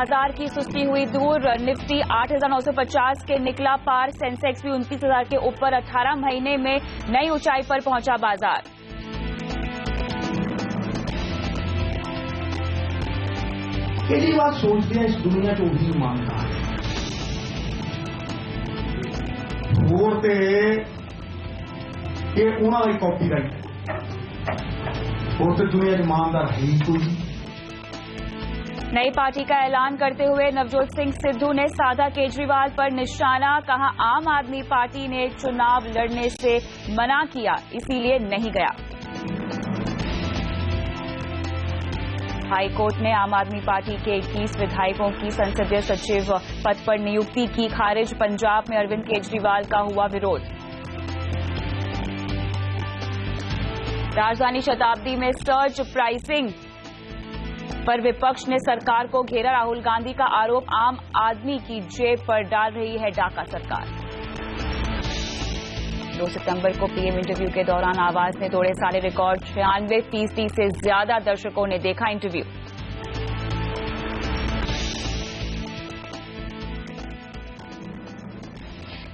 बाजार की सुस्ती हुई दूर, निफ्टी 8,950 के निकला पार, सेंसेक्स भी 29,000 के ऊपर, 18 महीने में नई ऊंचाई पर पहुंचा बाजार। केजरीवाल सोचते हैं इस दुनिया को भी मानना है, बोलते कि उन्होंने कॉपीराइट और तो दुनिया के ईमानदार है ही कोई। नई पार्टी का ऐलान करते हुए नवजोत सिंह सिद्धू ने साधा केजरीवाल पर निशाना, कहा आम आदमी पार्टी ने चुनाव लड़ने से मना किया, इसीलिए नहीं गया। हाई कोर्ट ने आम आदमी पार्टी के 21 विधायकों की संसदीय सचिव पद पर नियुक्ति की खारिज, पंजाब में अरविंद केजरीवाल का हुआ विरोध। राजधानी शताब्दी में सर्ज प्राइसिंग पर विपक्ष ने सरकार को घेरा, राहुल गांधी का आरोप, आम आदमी की जेब पर डाल रही है डाका सरकार। 2 सितंबर को पीएम इंटरव्यू के दौरान आवाज ने तोड़े सारे रिकॉर्ड, 96% से ज्यादा दर्शकों ने देखा इंटरव्यू।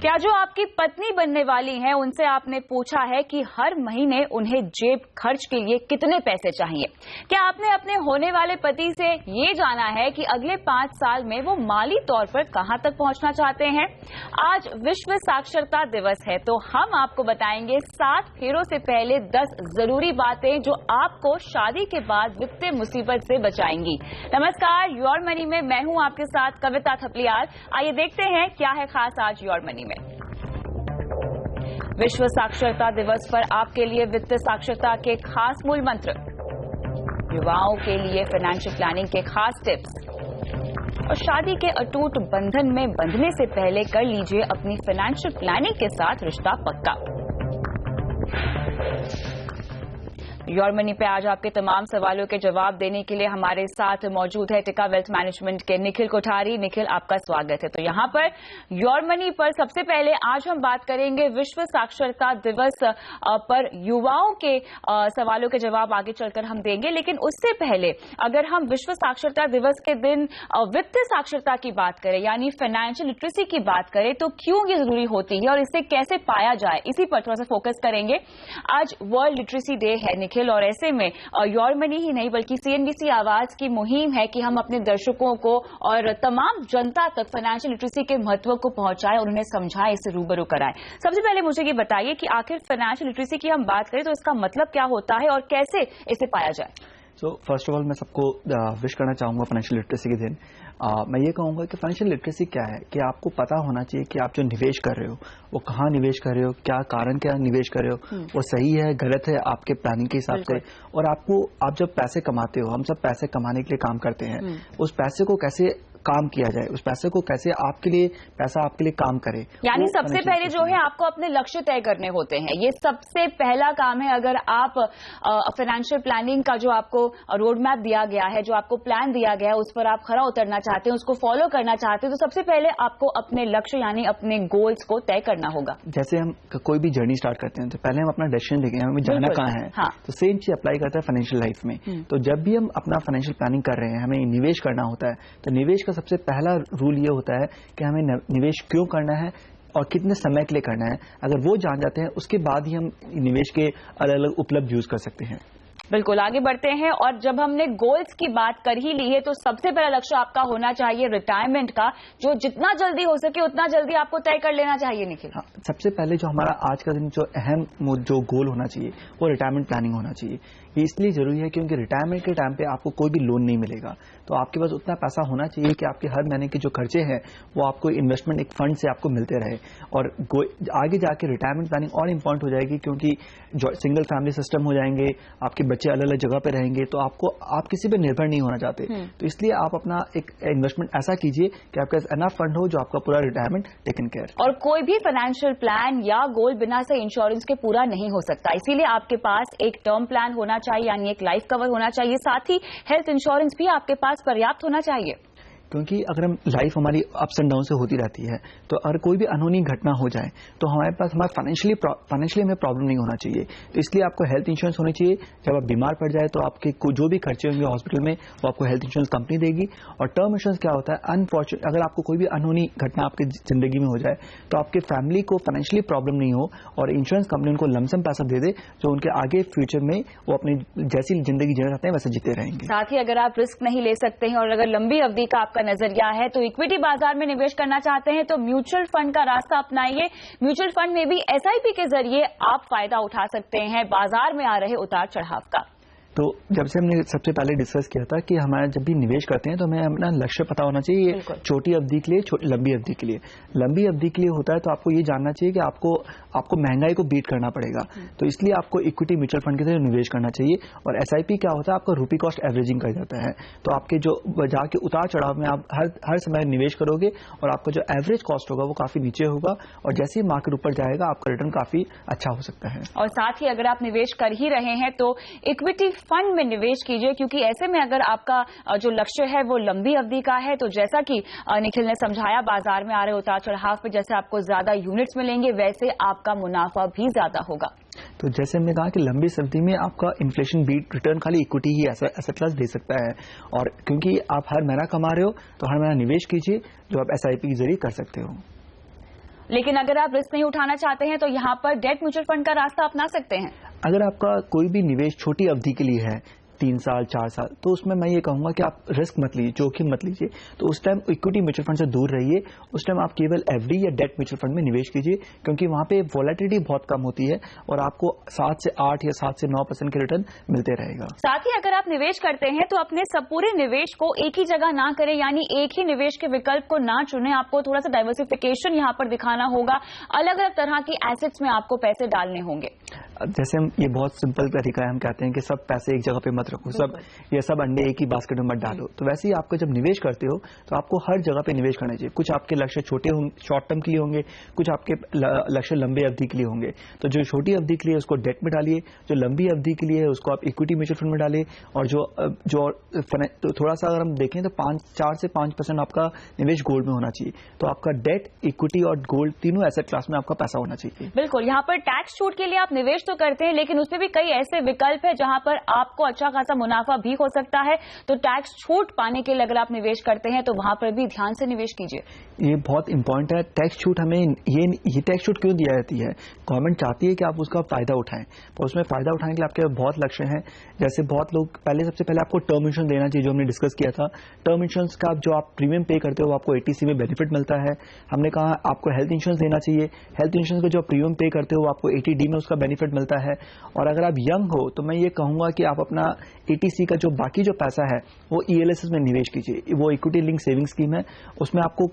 क्या जो आपकी पत्नी बनने वाली हैं उनसे आपने पूछा है कि हर महीने उन्हें जेब खर्च के लिए कितने पैसे चाहिए? क्या आपने अपने होने वाले पति से ये जाना है कि अगले 5 साल में वो माली तौर पर कहां तक पहुंचना चाहते हैं? आज विश्व साक्षरता दिवस है, तो हम आपको बताएंगे 7 फेरों से पहले 10 जरूरी बातें जो आपको शादी के बाद वित्तीय मुसीबत से बचाएंगी। नमस्कार, योर मनी में मैं हूं आपके साथ कविता थपलियाल। आइए देखते हैं क्या है खास आज योर मनी में। विश्व साक्षरता दिवस पर आपके लिए वित्तीय साक्षरता के खास मूल मंत्र, युवाओं के लिए फाइनेंशियल प्लानिंग के खास टिप्स और शादी के अटूट बंधन में बंधने से पहले कर लीजिए अपनी फाइनेंशियल प्लानिंग के साथ रिश्ता पक्का। योर मनी पे आज आपके तमाम सवालों के जवाब देने के लिए हमारे साथ मौजूद है टिका वेल्थ मैनेजमेंट के निखिल कोठारी। निखिल, आपका स्वागत है। तो यहाँ पर योर मनी पर सबसे पहले आज हम बात करेंगे विश्व साक्षरता दिवस पर युवाओं के सवालों के जवाब आगे चलकर हम देंगे, लेकिन उससे पहले अगर हम विश्व साक्षरता दिवस के दिन वित्तीय साक्षरता की बात करें, यानी फाइनेंशियल लिटरेसी की बात करें, तो क्यों ये जरूरी होती है और इसे कैसे पाया जाए, इसी पर थोड़ा सा फोकस करेंगे। आज वर्ल्ड लिटरेसी डे है निखिल, और ऐसे में योर मनी ही नहीं बल्कि सीएनबीसी आवाज की मुहिम है कि हम अपने दर्शकों को और तमाम जनता तक फाइनेंशियल लिटरेसी के महत्व को पहुंचाएं और उन्हें समझाएं, इससे रूबरू कराएं। सबसे पहले मुझे ये बताइए कि आखिर फाइनेंशियल लिटरेसी की हम बात करें तो इसका मतलब क्या होता है और कैसे इसे पाया जाए? सो फर्स्ट ऑफ ऑल मैं सबको विश करना चाहूंगा फाइनेंशियल लिटरेसी के दिन। मैं ये कहूंगा कि फाइनेंशियल लिटरेसी क्या है कि आपको पता होना चाहिए कि आप जो निवेश कर रहे हो वो कहाँ निवेश कर रहे हो, क्या कारण क्या निवेश कर रहे हो, वो सही है गलत है आपके प्लानिंग के हिसाब से। और आप जब पैसे कमाते हो, हम सब पैसे कमाने के लिए काम करते हैं, उस पैसे को कैसे काम किया जाए, उस पैसे को कैसे पैसा आपके लिए काम करे। यानी सबसे पहले जो है आपको अपने लक्ष्य तय करने होते हैं, ये सबसे पहला काम है। अगर आप फाइनेंशियल प्लानिंग का जो आपको रोड मैप दिया गया है, जो आपको प्लान दिया गया है, उस पर आप खरा उतरना चाहते हैं, उसको फॉलो करना चाहते हैं, तो सबसे पहले आपको अपने लक्ष्य यानी अपने गोल्स को तय करना होगा। जैसे हम कोई भी जर्नी स्टार्ट करते हैं तो पहले हम अपना डेस्टिनेशन देखें, हमें जाना कहाँ है। हाँ। तो सेम चीज अप्लाई करता है फाइनेंशियल लाइफ में। तो जब भी हम अपना फाइनेंशियल प्लानिंग कर रहे हैं, हमें निवेश करना होता है, तो निवेश का सबसे पहला रूल ये होता है कि हमें निवेश क्यों करना है और कितने समय के लिए करना है। अगर वो जान जाते हैं उसके बाद ही हम निवेश के अलग अलग उपलब्ध यूज कर सकते हैं। बिल्कुल, आगे बढ़ते हैं। और जब हमने गोल्स की बात कर ही ली है तो सबसे पहला लक्ष्य आपका होना चाहिए रिटायरमेंट का, जो जितना जल्दी हो सके उतना जल्दी आपको तय कर लेना चाहिए निखिल। हाँ, सबसे पहले जो हमारा आज का दिन जो अहम जो गोल होना चाहिए वो रिटायरमेंट प्लानिंग होना चाहिए। ये इसलिए जरूरी है क्योंकि रिटायरमेंट के टाइम पे आपको कोई भी लोन नहीं मिलेगा, तो आपके पास उतना पैसा होना चाहिए कि आपके हर महीने के जो खर्चे हैं वो आपको इन्वेस्टमेंट एक फंड से आपको मिलते रहे। और आगे जाके रिटायरमेंट प्लानिंग और इम्पोर्टेंट हो जाएगी क्योंकि सिंगल फैमिली सिस्टम हो जाएंगे, आपके बच्चे अलग अलग जगह पे रहेंगे, तो आप किसी पे निर्भर नहीं होना चाहते। तो इसलिए आप अपना एक इन्वेस्टमेंट ऐसा कीजिए कि आपके पास एनफ फंड हो जो आपका पूरा रिटायरमेंट टेकन केयर। और कोई भी फाइनेंशियल प्लान या गोल बिना से इंश्योरेंस के पूरा नहीं हो सकता, इसीलिए आपके पास एक टर्म प्लान होना चाहिए, यानी एक लाइफ कवर होना चाहिए, साथ ही हेल्थ इंश्योरेंस भी आपके पास पर्याप्त होना चाहिए। क्योंकि अगर हम लाइफ हमारी अप्स एंड डाउन से होती रहती है, तो अगर कोई भी अनहोनी घटना हो जाए तो हमारे पास फाइनेंशियली हमें प्रॉब्लम नहीं होना चाहिए। तो इसलिए आपको हेल्थ इंश्योरेंस होनी चाहिए। जब आप बीमार पड़ जाए तो आपके जो भी खर्चे होंगे हॉस्पिटल में वो आपको हेल्थ इंश्योरेंस कंपनी देगी। और टर्म इंश्योरेंस क्या होता है, अनफॉर्चुनेट अगर आपको कोई भी अनहोनी घटना आपकी जिंदगी में हो जाए तो आपके फैमिली को फाइनेंशियली प्रॉब्लम नहीं हो और इंश्योरेंस कंपनी उनको लमसम पैसा दे दे जो उनके आगे फ्यूचर में वो अपनी जैसी जिंदगी जीना चाहते हैं वैसे जीते रहेंगे। साथ ही अगर आप रिस्क नहीं ले सकते हैं और अगर लंबी अवधि का आपका नजरिया है तो इक्विटी बाजार में निवेश करना चाहते हैं तो म्यूचुअल फंड का रास्ता अपनाइए। म्यूचुअल फंड में भी एसआईपी के जरिए आप फायदा उठा सकते हैं बाजार में आ रहे उतार चढ़ाव का। तो जब से हमने सबसे पहले डिस्कस किया था कि हमारा जब भी निवेश करते हैं तो हमें अपना लक्ष्य पता होना चाहिए, छोटी अवधि के लिए, लंबी अवधि के लिए। लंबी अवधि के लिए होता है तो आपको ये जानना चाहिए कि आपको महंगाई को बीट करना पड़ेगा, तो इसलिए आपको इक्विटी म्यूचुअल फंड के जरिए निवेश करना चाहिए। और एसआईपी क्या होता है, आपका रूपी कॉस्ट एवरेजिंग कर जाता है, तो आपके जो बाजार के उतार चढ़ाव में आप हर समय निवेश करोगे और आपका जो एवरेज कॉस्ट होगा वो काफी नीचे होगा और जैसे ही मार्केट ऊपर जाएगा आपका रिटर्न काफी अच्छा हो सकता है। और साथ ही अगर आप निवेश कर ही रहे हैं तो इक्विटी फंड में निवेश कीजिए, क्योंकि ऐसे में अगर आपका जो लक्ष्य है वो लंबी अवधि का है तो जैसा कि निखिल ने समझाया, बाजार में आ रहे उतार चढ़ाव पे जैसे आपको ज्यादा यूनिट्स मिलेंगे वैसे आपका मुनाफा भी ज्यादा होगा। तो जैसे हमने कहा कि लंबी अवधि में आपका इन्फ्लेशन बीट रिटर्न खाली इक्विटी ही एसेट क्लास दे सकता है, और क्योंकि आप हर महीना कमा रहे हो तो हर महीना निवेश कीजिए जो आप एसआईपी के जरिए कर सकते हो। लेकिन अगर आप रिस्क नहीं उठाना चाहते हैं तो यहाँ पर डेट म्यूचुअल फंड का रास्ता अपना सकते हैं। अगर आपका कोई भी निवेश छोटी अवधि के लिए है, 3 साल 4 साल, तो उसमें मैं ये कहूंगा कि आप रिस्क मत लीजिए, जोखिम मत लीजिए। तो उस टाइम इक्विटी म्यूचुअल फंड से दूर रहिए, उस टाइम आप केवल एफडी या डेट म्यूचुअल फंड में निवेश कीजिए, क्योंकि वहां पे वॉलेटिलिटी बहुत कम होती है और आपको 7 से 8 या 7 से 9% के रिटर्न मिलते रहेगा। साथ ही अगर आप निवेश करते हैं तो अपने सब पूरे निवेश को एक ही जगह ना करें, यानी एक ही निवेश के विकल्प को ना चुने। आपको थोड़ा सा डाइवर्सिफिकेशन यहाँ पर दिखाना होगा, अलग अलग तरह की एसेट्स में आपको पैसे डालने होंगे। जैसे हम ये बहुत सिंपल तरीका है, हम कहते हैं कि सब पैसे एक जगह पे मत रखो, सब अंडे एक ही बास्केट में मत डालो। तो वैसे ही आपको जब निवेश करते हो तो आपको हर जगह पे निवेश करना चाहिए। कुछ आपके लक्ष्य छोटे शॉर्ट टर्म के लिए होंगे, कुछ आपके लक्ष्य लंबे अवधि के लिए होंगे। तो जो छोटी अवधि के लिए उसको डेट में डालिए, जो लंबी अवधि के लिए है उसको आप इक्विटी म्यूचुअल फंड में डालिए, और जो तो थोड़ा सा अगर हम देखें तो 4 से 5% आपका निवेश गोल्ड में होना चाहिए। तो आपका डेट, इक्विटी और गोल्ड तीनों एसेट क्लास में आपका पैसा होना चाहिए। बिल्कुल, यहाँ पर टैक्स छूट के लिए आप निवेश तो करते हैं लेकिन उसमें भी कई ऐसे विकल्प है जहां पर आपको अच्छा खासा मुनाफा भी हो सकता है। तो टैक्स छूट पाने के लिए अगर आप निवेश करते हैं तो वहां पर भी ध्यान से निवेश कीजिए। ये बहुत इंपॉर्टेंट है। टैक्स छूट हमें ये टैक्स छूट क्यों दिया जाती है? गवर्नमेंट चाहती है कि आप उसका फायदा उठाएं, पर उसमें फायदा उठाने के लिए आपके बहुत लक्ष्य हैं। जैसे बहुत लोग सबसे पहले आपको टर्म इंश्योरेंस देना चाहिए, जो हमने डिस्कस किया था। टर्म इंश्योरेंस का जो आप प्रीमियम पे करते हो वो आपको एटीसी में बेनिफिट मिलता है। हमने कहा आपको हेल्थ इंश्योरेंस देना चाहिए, हेल्थ इंश्योरेंस का जो प्रीमियम पे करते हो वो आपको एटीडी में उसका बेनिफिट मिलता है। और अगर आप यंग हो तो मैं ये कहूंगा कि आप अपना एटीसी का जो बाकी जो पैसा है वो ईएलएसएस में निवेश कीजिए। वो इक्विटी लिंक सेविंग स्कीम है, उसमें आपको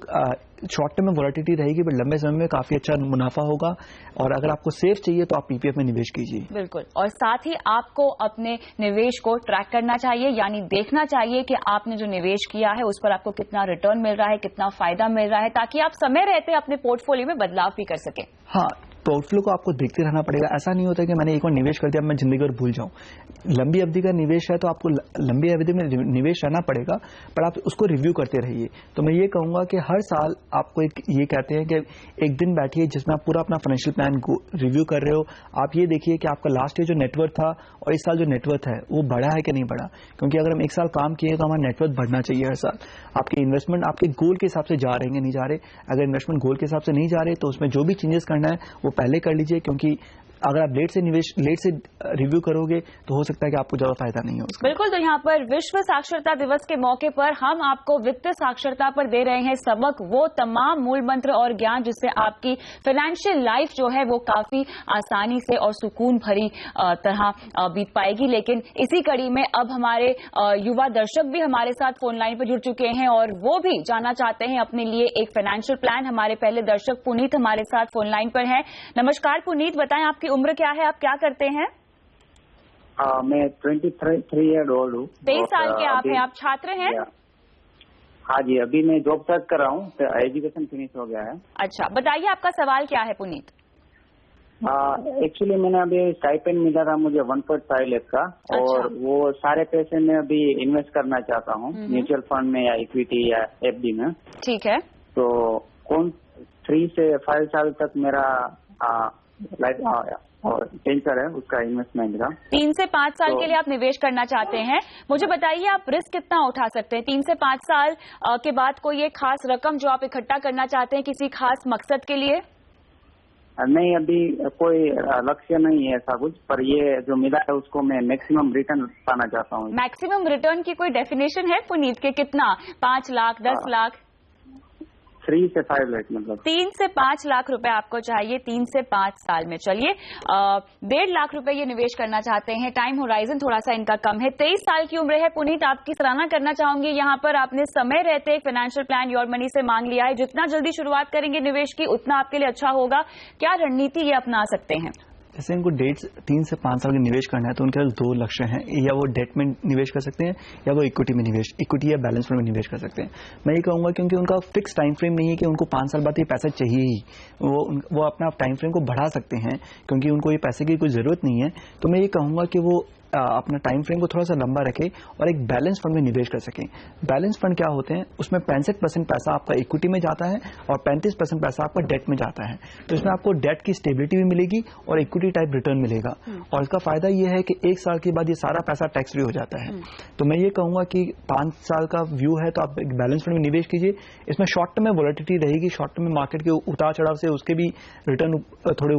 शॉर्ट टर्म में वॉलेटिलिटी रहेगी बट लंबे समय में काफी अच्छा मुनाफा होगा। और अगर आपको सेफ चाहिए तो आप पीपीएफ में निवेश कीजिए। बिल्कुल, और साथ ही आपको अपने निवेश को ट्रैक करना चाहिए, यानी देखना चाहिए कि आपने जो निवेश किया है उस पर आपको कितना रिटर्न मिल रहा है, कितना फायदा मिल रहा है, ताकि आप समय रहते अपने पोर्टफोलियो में बदलाव भी कर सकें। हाँ, पोर्टफोलियो को आपको देखते रहना पड़ेगा। ऐसा नहीं होता कि मैंने एक बार निवेश कर दिया मैं जिंदगी भर भूल जाऊं। लंबी अवधि का निवेश है तो आपको लंबी अवधि में निवेश रहना पड़ेगा, पर आप उसको रिव्यू करते रहिए। तो मैं ये कहूंगा कि हर साल आपको ये कहते हैं कि एक दिन बैठिए जिसमें आप पूरा अपना फाइनेंशियल प्लान रिव्यू कर रहे हो। आप ये देखिए कि आपका लास्ट ईयर जो नेटवर्थ था और इस साल जो नेटवर्थ है वो बढ़ा है कि नहीं बढ़ा, क्योंकि अगर हम एक साल काम किए तो हमारा नेटवर्थ बढ़ना चाहिए हर साल। आपके इन्वेस्टमेंट आपके गोल के हिसाब से जा रहे हैं नहीं जा रहे। अगर इन्वेस्टमेंट गोल के हिसाब से नहीं जा रहे तो उसमें जो भी चेंजेस करना है वो पहले कर लीजिए, क्योंकि अगर आप लेट से रिव्यू करोगे तो हो सकता है कि आपको ज्यादा फायदा नहीं हो उसका। बिल्कुल, तो यहाँ पर विश्व साक्षरता दिवस के मौके पर हम आपको वित्तीय साक्षरता पर दे रहे हैं सबक, वो तमाम मूल मंत्र और ज्ञान जिससे आपकी फाइनेंशियल लाइफ जो है वो काफी आसानी से और सुकून भरी तरह बीत पाएगी। लेकिन इसी कड़ी में अब हमारे युवा दर्शक भी हमारे साथ फोन लाइन पर जुड़ चुके हैं और वो भी जानना चाहते हैं अपने लिए एक फाइनेंशियल प्लान। हमारे पहले दर्शक पुनीत हमारे साथ फोन लाइन पर है। नमस्कार पुनीत, बताएं आपकी उम्र क्या है, आप क्या करते हैं? मैं 23 ईयर ओल्ड हूँ। 23 साल के आप हैं, आप छात्र हैं? हाँ जी, अभी मैं जॉब सर्च कर रहा हूँ, एजुकेशन फिनिश हो गया है। अच्छा, बताइए आपका सवाल क्या है पुनीत? एक्चुअली मैंने अभी स्टाइपेंड मिला था मुझे 1.5 लाख का, और वो सारे पैसे मैं अभी इन्वेस्ट करना चाहता हूँ म्यूचुअल फंड में या इक्विटी या एफडी में। ठीक है, तो कौन 3 से 5 साल तक मेरा लाइफ और टेंशन है उसका इन्वेस्टमेंट का। 3 से 5 साल के लिए आप निवेश करना चाहते हैं। मुझे बताइए आप रिस्क कितना उठा सकते हैं? 3 से 5 साल के बाद कोई एक खास रकम जो आप इकट्ठा करना चाहते हैं किसी खास मकसद के लिए? नहीं, अभी कोई लक्ष्य नहीं है ऐसा कुछ, पर ये जो मिला है उसको मैं मैक्सिमम रिटर्न पाना चाहता हूँ। मैक्सिमम रिटर्न की कोई डेफिनेशन है पुनीत के? कितना? 5 लाख, 10 लाख? 3 से 5 लाख मतलब 3 से 5 लाख रुपए आपको चाहिए 3 से 5 साल में। चलिए 1.5 लाख रुपए ये निवेश करना चाहते हैं। टाइम होराइजन थोड़ा सा इनका कम है। 23 साल की उम्र है। पुनीत, आपकी सराहना करना चाहूंगी, यहाँ पर आपने समय रहते एक फाइनेंशियल प्लान योर मनी से मांग लिया है। जितना जल्दी शुरुआत करेंगे निवेश की उतना आपके लिए अच्छा होगा। क्या रणनीति ये अपना सकते हैं? जैसे इनको डेट्स 3 से 5 साल के निवेश करना है तो उनके पास 2 लक्ष्य हैं, या वो डेट में निवेश कर सकते हैं या वो इक्विटी में इक्विटी या बैलेंस फंड में निवेश कर सकते हैं। मैं ये कहूंगा क्योंकि उनका फिक्स टाइम फ्रेम नहीं है कि उनको 5 साल बाद ये पैसा चाहिए ही, वो अपना टाइम फ्रेम को बढ़ा सकते हैं क्योंकि उनको ये पैसे की कोई जरूरत नहीं है। तो मैं ये कहूंगा कि वो अपना टाइम फ्रेम को थोड़ा सा लंबा रखें और एक बैलेंस फंड में निवेश कर सकें। बैलेंस फंड क्या होते हैं? उसमें 65% पैसा आपका इक्विटी में जाता है और 35% पैसा आपका डेट में जाता है। तो इसमें आपको डेट की स्टेबिलिटी भी मिलेगी और इक्विटी टाइप रिटर्न मिलेगा। और इसका फायदा ये है कि 1 साल के बाद ये सारा पैसा टैक्स फ्री हो जाता है। तो मैं ये कहूंगा कि 5 साल का व्यू है तो आप एक बैलेंस फंड में निवेश कीजिए। इसमें शॉर्ट टर्म में वोलेटिलिटी रहेगी, शॉर्ट टर्म में मार्केट के उतार चढ़ाव से उसके भी रिटर्न थोड़े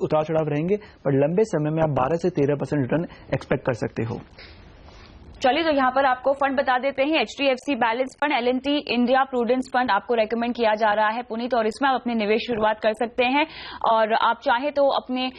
उतार चढ़ाव रहेंगे, पर लंबे समय में आप 12 से 13% रिटर्न एक्सपेक्ट कर सकते हो। चलिए, तो यहाँ पर आपको फंड बता देते हैं। HDFC balance fund, L&T India prudence fund आपको रेकमेंड किया जा रहा है पुनीत, और इसमें आप अपने निवेश शुरुआत कर सकते हैं। और आप चाहे तो अपने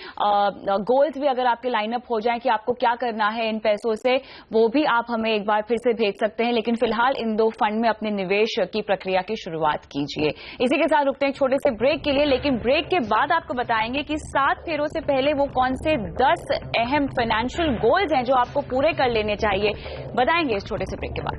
गोल्स भी अगर आपके लाइनअप हो जाएं कि आपको क्या करना है इन पैसों से, वो भी आप हमें एक बार फिर से भेज सकते हैं। लेकिन फिलहाल इन 2 फंड में अपने निवेश की प्रक्रिया की शुरुआत कीजिए। इसी के साथ रुकते हैं एक छोटे से ब्रेक के लिए, लेकिन ब्रेक के बाद आपको बताएंगे कि 7 फेरों से पहले वो कौन से 10 अहम फाइनेंशियल गोल्स हैं जो आपको पूरे कर लेने चाहिए, बताएंगे इस छोटे से ब्रेक के बाद।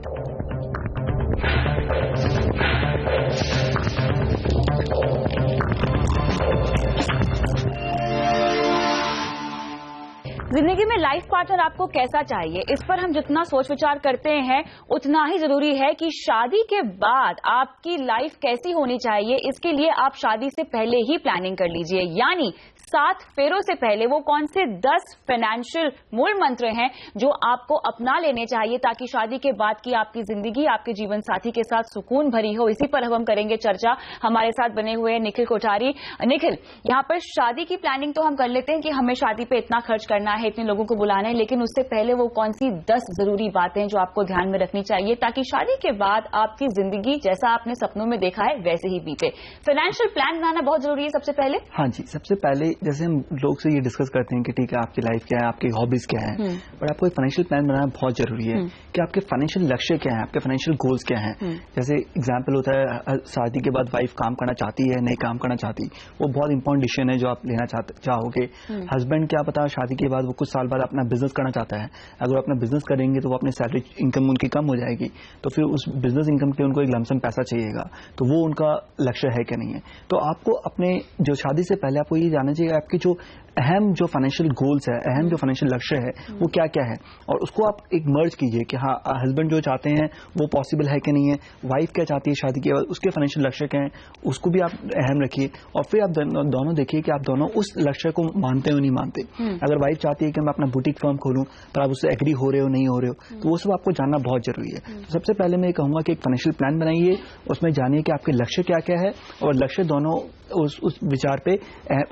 जिंदगी में लाइफ पार्टनर आपको कैसा चाहिए, इस पर हम जितना सोच विचार करते हैं उतना ही जरूरी है कि शादी के बाद आपकी लाइफ कैसी होनी चाहिए, इसके लिए आप शादी से पहले ही प्लानिंग कर लीजिए। यानी 7 फेरों से पहले वो कौन से 10 फाइनेंशियल मूल मंत्र हैं जो आपको अपना लेने चाहिए ताकि शादी के बाद की आपकी जिंदगी आपके जीवन साथी के साथ सुकून भरी हो। इसी पर हम करेंगे चर्चा। हमारे साथ बने हुए हैं निखिल कोठारी। निखिल, यहाँ पर शादी की प्लानिंग तो हम कर लेते हैं कि हमें शादी पे इतना खर्च करना है, इतने लोगों को बुलाना है, लेकिन उससे पहले वो कौन सी 10 जरूरी बातें जो आपको ध्यान में रखनी चाहिए ताकि शादी के बाद आपकी जिंदगी जैसा आपने सपनों में देखा है वैसे ही बीते। फाइनेंशियल प्लान बनाना बहुत जरूरी है सबसे पहले। हाँ जी, सबसे पहले जैसे हम लोग से ये डिस्कस करते हैं कि ठीक है आपकी लाइफ क्या है, आपकी हॉबीज क्या है, पर आपको एक फाइनेंशियल प्लान बनाना बहुत जरूरी है कि आपके फाइनेंशियल लक्ष्य क्या है, आपके फाइनेंशियल गोल्स क्या हैं। जैसे एग्जांपल होता है शादी के बाद वाइफ काम करना चाहती है, नहीं काम करना चाहती, वो बहुत इंपॉर्टेंट डिसीजन है जो आप लेना चाहोगे। हस्बैंड क्या पता शादी के बाद वो कुछ साल बाद अपना बिजनेस करना चाहता है, अगर अपना बिजनेस करेंगे तो वो अपनी सैलरी इनकम उनकी कम हो जाएगी, तो फिर उस बिजनेस इनकम के उनको एक लमसम पैसा चाहिएगा, तो वो उनका लक्ष्य है कि नहीं है। तो आपको अपने जो शादी से पहले आपको ये जानना चाहिए आपकी जो अहम जो फाइनेंशियल गोल्स है, अहम जो फाइनेंशियल लक्ष्य है वो क्या क्या है, और उसको आप एक मर्ज कीजिए कि हाँ हस्बैंड जो चाहते हैं वो पॉसिबल है कि नहीं है, वाइफ क्या चाहती है शादी के बाद, उसके फाइनेंशियल लक्ष्य क्या है उसको भी आप अहम रखिए, और फिर आप दोनों देखिए कि आप दोनों उस लक्ष्य को मानते हो नहीं मानते। अगर वाइफ चाहती है कि मैं अपना बुटीक फर्म खोलूं पर आप उससे एग्री हो रहे हो नहीं हो रहे हो, तो वो सब आपको जानना बहुत जरूरी है। तो सबसे पहले मैं कहूंगा कि एक फाइनेंशियल प्लान बनाइए, उसमें जानिए कि आपके लक्ष्य क्या क्या है और लक्ष्य दोनों उस विचार पे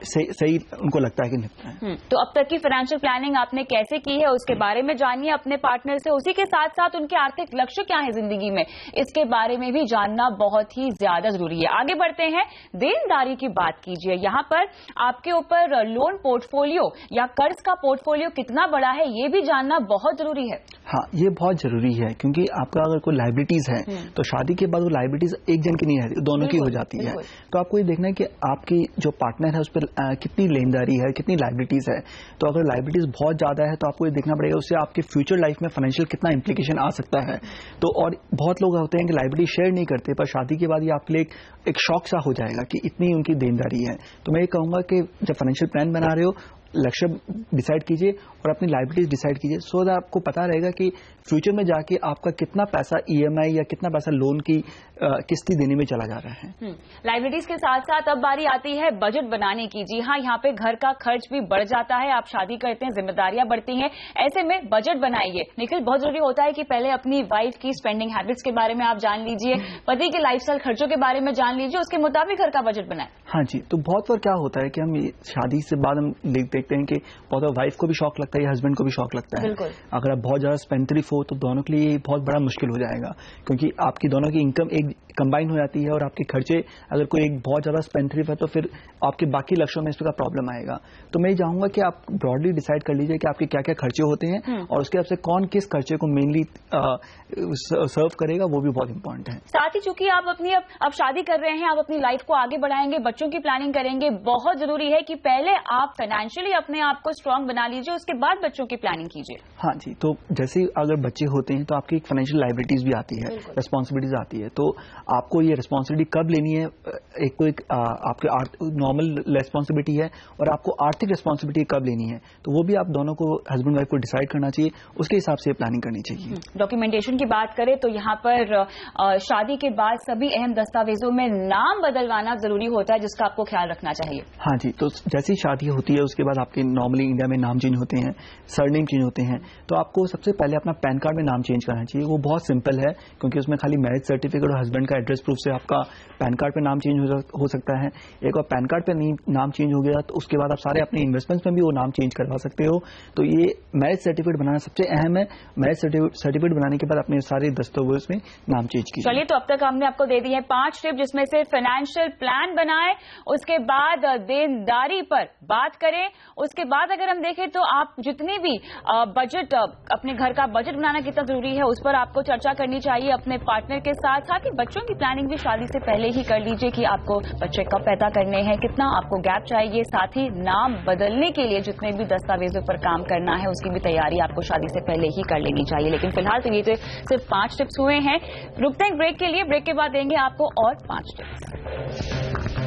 सही उनको लगता है कि नहीं है। तो अब तक की फाइनेंशियल प्लानिंग आपने कैसे की है उसके बारे में जानिए अपने पार्टनर से। उसी के साथ साथ उनके आर्थिक लक्ष्य क्या है जिंदगी में, इसके बारे में भी जानना बहुत ही ज्यादा जरूरी है। आगे बढ़ते हैं, देनदारी की बात कीजिए। यहाँ पर आपके ऊपर लोन पोर्टफोलियो या कर्ज का पोर्टफोलियो कितना बड़ा है ये भी जानना बहुत जरूरी है। हाँ, ये बहुत जरूरी है क्योंकि आपका अगर कोई लाइबिलिटीज है तो शादी के बाद वो लाइबिलिटीज एक जन की नहीं है, दोनों की हो जाती है। तो आपको ये देखना है कि आपकी जो पार्टनर है उस पर कितनी लेनदारी है, कितनी लाइबिलिटीज है। तो अगर लाइबिलिटीज बहुत ज्यादा है तो आपको ये देखना पड़ेगा उससे आपकी फ्यूचर लाइफ में फाइनेंशियल कितना इंप्लीकेशन आ सकता है। तो और बहुत लोग होते हैं कि लाइबिलिटी शेयर नहीं करते, पर शादी के बाद ये आपके लिए एक शॉक सा हो जाएगा कि इतनी उनकी देनदारी है। तो मैं ये कहूंगा कि जब फाइनेंशियल प्लान बना रहे हो लक्ष्य डिसाइड कीजिए और अपनी लाइबिलिटीज डिसाइड कीजिए, सो दैट आपको पता रहेगा कि फ्यूचर में जाके आपका कितना पैसा ईएमआई या कितना पैसा लोन की किस्ती देने में चला जा रहा है। लाइबिलिटीज के साथ साथ अब बारी आती है बजट बनाने की। जी हाँ, यहाँ पे घर का खर्च भी बढ़ जाता है, आप शादी करते हैं, जिम्मेदारियां बढ़ती हैं, ऐसे में बजट बनाइए। निखिल, बहुत जरूरी होता है कि पहले अपनी वाइफ की स्पेंडिंग हैबिट्स के बारे में आप जान लीजिए, पति के लाइफस्टाइल खर्चों के बारे में जान लीजिए, उसके मुताबिक घर का बजट बनाए। हाँ जी, तो बहुत बार क्या होता है कि हम शादी से बाद हम देखते हैं कि बहुत बार वाइफ को भी शौक लगता है, हस्बैंड को भी शौक लगता है। अगर आप बहुत ज्यादा स्पेंडथ्रिफ हो तो दोनों के लिए बहुत बड़ा मुश्किल हो जाएगा, क्योंकि आपकी दोनों की इनकम एक कंबाइन हो जाती है और आपके खर्चे अगर कोई एक बहुत ज्यादा स्पेंडथ्रिफ है तो फिर आपके बाकी लक्ष्यों में इस प्रकार प्रॉब्लम आएगा। तो मैं चाहूंगा कि आप ब्रॉडली डिसाइड कर लीजिए कि आपके क्या क्या खर्चे होते हैं और उसके हिसाब से कौन किस खर्चे को मेनली सर्व करेगा, वो भी बहुत इंपॉर्टेंट है। साथ ही चूंकि आप अपनी अब शादी कर रहे हैं, आप अपनी लाइफ को आगे बढ़ाएंगे, बच्चों की प्लानिंग करेंगे, बहुत जरूरी है कि पहले आप फाइनेंशियली अपने आप को स्ट्रांग बना लीजिए, उसके बाद बच्चों की प्लानिंग कीजिए। हाँ जी, तो जैसे अगर बच्चे होते हैं तो आपकी एक फाइनेंशियल लाइबिलिटीज भी आती है, रिस्पॉन्सिबिलिटीज आती है। तो आपको ये रिस्पॉन्सिबिलिटी कब लेनी है, एक तो एक आपके नॉर्मल रिस्पॉन्सिबिलिटी है और आपको आर्थिक रिस्पॉन्सिबिलिटी कब लेनी है, तो वो भी आप दोनों को हस्बैंड वाइफ को डिसाइड करना चाहिए, उसके हिसाब से प्लानिंग करनी चाहिए। डॉक्यूमेंटेशन की बात करें तो यहाँ पर शादी के बाद सभी अहम दस्तावेजों में नाम बदलवाना जरूरी होता है, जिसका आपको ख्याल रखना चाहिए। हाँ जी, तो जैसी शादी होती है उसके बाद आपके नॉर्मली इंडिया में नाम चेंज होते हैं, सरनेम चेंज होते हैं, तो आपको सबसे पहले अपना पैन कार्ड में नाम चेंज करना चाहिए। वो बहुत सिंपल है क्योंकि उसमें खाली मैरिज सर्टिफिकेट और हस्बैंड का एड्रेस प्रूफ से आपका पैन कार्ड पे नाम चेंज हो सकता है। एक बार पैन कार्ड पे नाम चेंज हो गया तो उसके बाद आप सारे अपने इन्वेस्टमेंट्स में भी वो नाम चेंज करवा सकते हो। तो ये मैरिज सर्टिफिकेट बनाना सबसे अहम है। मैरिज सर्टिफिकेट बनाने के बाद अपने सारे दस्तावेज में नाम चेंज कीजिए। चलिए, तो अब तक हमने आपको दे दी है 5 टिप, जिसमें से फाइनेंशियल प्लान बनाएं, उसके बाद देनदारी पर बात करें, उसके बाद अगर हम देखें तो आप जितनी भी बजट, अपने घर का बजट बनाना कितना जरूरी है उस पर आपको चर्चा करनी चाहिए अपने पार्टनर के साथ। साथ ही बच्चों की प्लानिंग भी शादी से पहले ही कर लीजिए कि आपको बच्चे कब पैदा करने हैं, कितना आपको गैप चाहिए। साथ ही नाम बदलने के लिए जितने भी दस्तावेजों पर काम करना है उसकी भी तैयारी आपको शादी से पहले ही कर लेनी चाहिए। लेकिन फिलहाल तो ये तो सिर्फ 5 टिप्स हुए हैं। रुकते हैं ब्रेक के लिए, ब्रेक के बाद देंगे आपको और 5 टिप्स।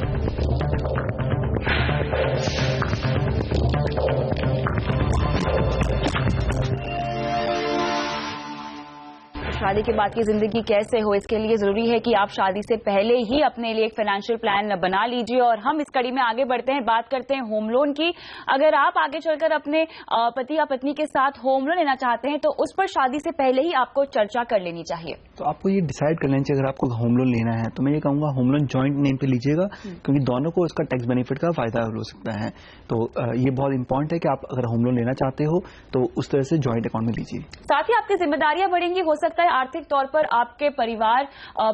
शादी के बाद की जिंदगी कैसे हो, इसके लिए जरूरी है कि आप शादी से पहले ही अपने लिए एक फाइनेंशियल प्लान बना लीजिए। और हम इस कड़ी में आगे बढ़ते हैं, बात करते हैं होम लोन की। अगर आप आगे चलकर अपने पति या पत्नी के साथ होम लोन लेना चाहते हैं तो उस पर शादी से पहले ही आपको चर्चा कर लेनी चाहिए। तो आपको ये डिसाइड कर लेना चाहिए, अगर आपको होम लोन लेना है तो मैं ये कहूंगा होम लोन जॉइंट नेम पे लीजिएगा, क्योंकि दोनों को इसका टैक्स बेनिफिट का फायदा हो सकता है। तो ये बहुत इंपॉर्टेंट है कि आप अगर होम लोन लेना चाहते हो तो उस तरह से जॉइंट अकाउंट में लीजिए। साथ ही आपकी जिम्मेदारियां बढ़ेंगी, हो सकता है आर्थिक तौर पर आपके परिवार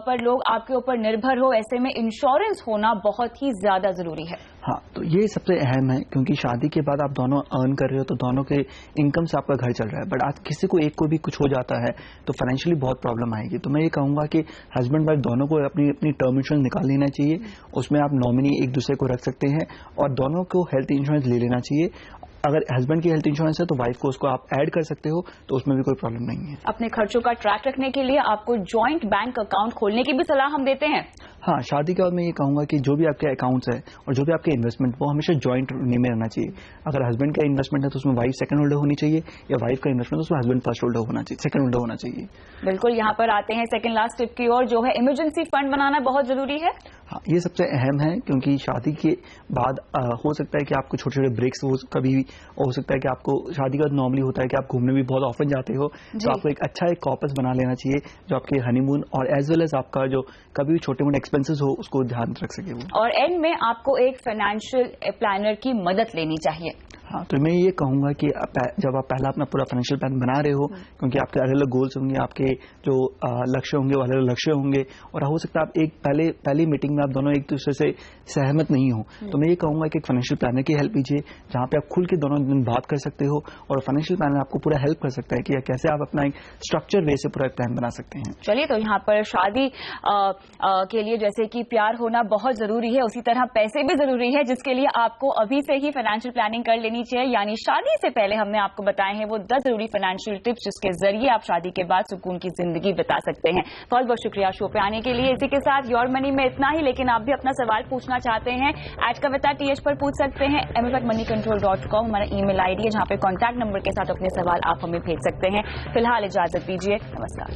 पर लोग आपके ऊपर निर्भर हो, ऐसे में इंश्योरेंस होना बहुत ही ज्यादा जरूरी है। हाँ, तो ये सबसे अहम है क्योंकि शादी के बाद आप दोनों अर्न कर रहे हो तो दोनों के इनकम से आपका घर चल रहा है, बट आज किसी को एक को भी कुछ हो जाता है तो फाइनेंशियली बहुत प्रॉब्लम आएगी। तो मैं ये कहूंगा कि हस्बैंड वाइफ दोनों को अपनी टर्म इंश्योरेंस निकाल लेना चाहिए, उसमें आप नॉमिनी एक दूसरे को रख सकते हैं और दोनों को हेल्थ इंश्योरेंस ले लेना चाहिए। अगर हस्बैंड की हेल्थ इंश्योरेंस है तो वाइफ को उसको आप ऐड कर सकते हो, तो उसमें भी कोई प्रॉब्लम नहीं है। अपने खर्चों का ट्रैक रखने के लिए आपको जॉइंट बैंक अकाउंट खोलने की भी सलाह हम देते हैं। हाँ, शादी के बाद मैं ये कहूंगा कि जो भी आपके अकाउंट्स है और जो भी आपके इन्वेस्टमेंट वो हमेशा जॉइंट नेम में रहना चाहिए। अगर हस्बैंड का इन्वेस्टमेंट है तो उसमें वाइफ सेकंड होल्डर होनी चाहिए, या वाइफ का इन्वेस्टमेंट तो उसमें हस्बैंड फर्स्ट होल्डर होना चाहिए, सेकंड होल्डर होना चाहिए। बिल्कुल, यहाँ पर आते हैं सेकंड लास्ट टिप की ओर, जो है इमरजेंसी फंड बनाना बहुत जरूरी है। हाँ, ये सबसे अहम है क्योंकि शादी के बाद हो सकता है कि आपको छोटे छोटे ब्रेक्स कभी हो सकता है कि आपको शादी का नॉर्मली होता है कि आप घूमने भी बहुत ऑफन जाते हो, तो आपको एक अच्छा एक कॉर्पस बना लेना चाहिए जो आपके हनीमून और एज वेल एज आपका जो कभी भी छोटे मोटे एक्सपेंसेस हो उसको ध्यान रख सके वो। और एंड में आपको एक फाइनेंशियल प्लानर की मदद लेनी चाहिए। हाँ, तो मैं ये कहूंगा कि जब आप पहला अपना पूरा फाइनेंशियल प्लान बना रहे हो, क्योंकि आपके अलग अलग गोल्स होंगे, आपके जो लक्ष्य होंगे वो अलग अलग लक्ष्य होंगे, और हो सकता है आप एक पहली मीटिंग में आप दोनों एक दूसरे से सहमत नहीं हो, तो मैं ये कहूंगा कि एक फाइनेंशियल प्लानर की हेल्प लीजिए, जहां पे आप खुल के दोनों दिन बात कर सकते हो, और फाइनेंशियल प्लानर आपको पूरा हेल्प कर सकता है कि कैसे आप अपना एक स्ट्रक्चर वे से पूरा एक प्लान बना सकते हैं। चलिए, तो यहाँ पर शादी के लिए जैसे कि प्यार होना बहुत जरूरी है, उसी तरह पैसे भी जरूरी है, जिसके लिए आपको अभी से ही फाइनेंशियल प्लानिंग कर लेनी चाहिए। यानी शादी से पहले हमने आपको बताए हैं वो 10 जरूरी फाइनेंशियल टिप्स, जिसके जरिए आप शादी के बाद सुकून की जिंदगी बिता सकते हैं। बहुत बहुत शुक्रिया शो पे आने के लिए। इसी के साथ योर मनी में इतना ही, लेकिन आप भी अपना सवाल पूछना चाहते हैं @kavita@th पर पूछ सकते हैं। mf@moneycontrol.com हमारा ईमेल आईडी है, जहां पे कॉन्टैक्ट नंबर के साथ अपने सवाल आप हमें भेज सकते हैं। फिलहाल इजाजत दीजिए, नमस्कार।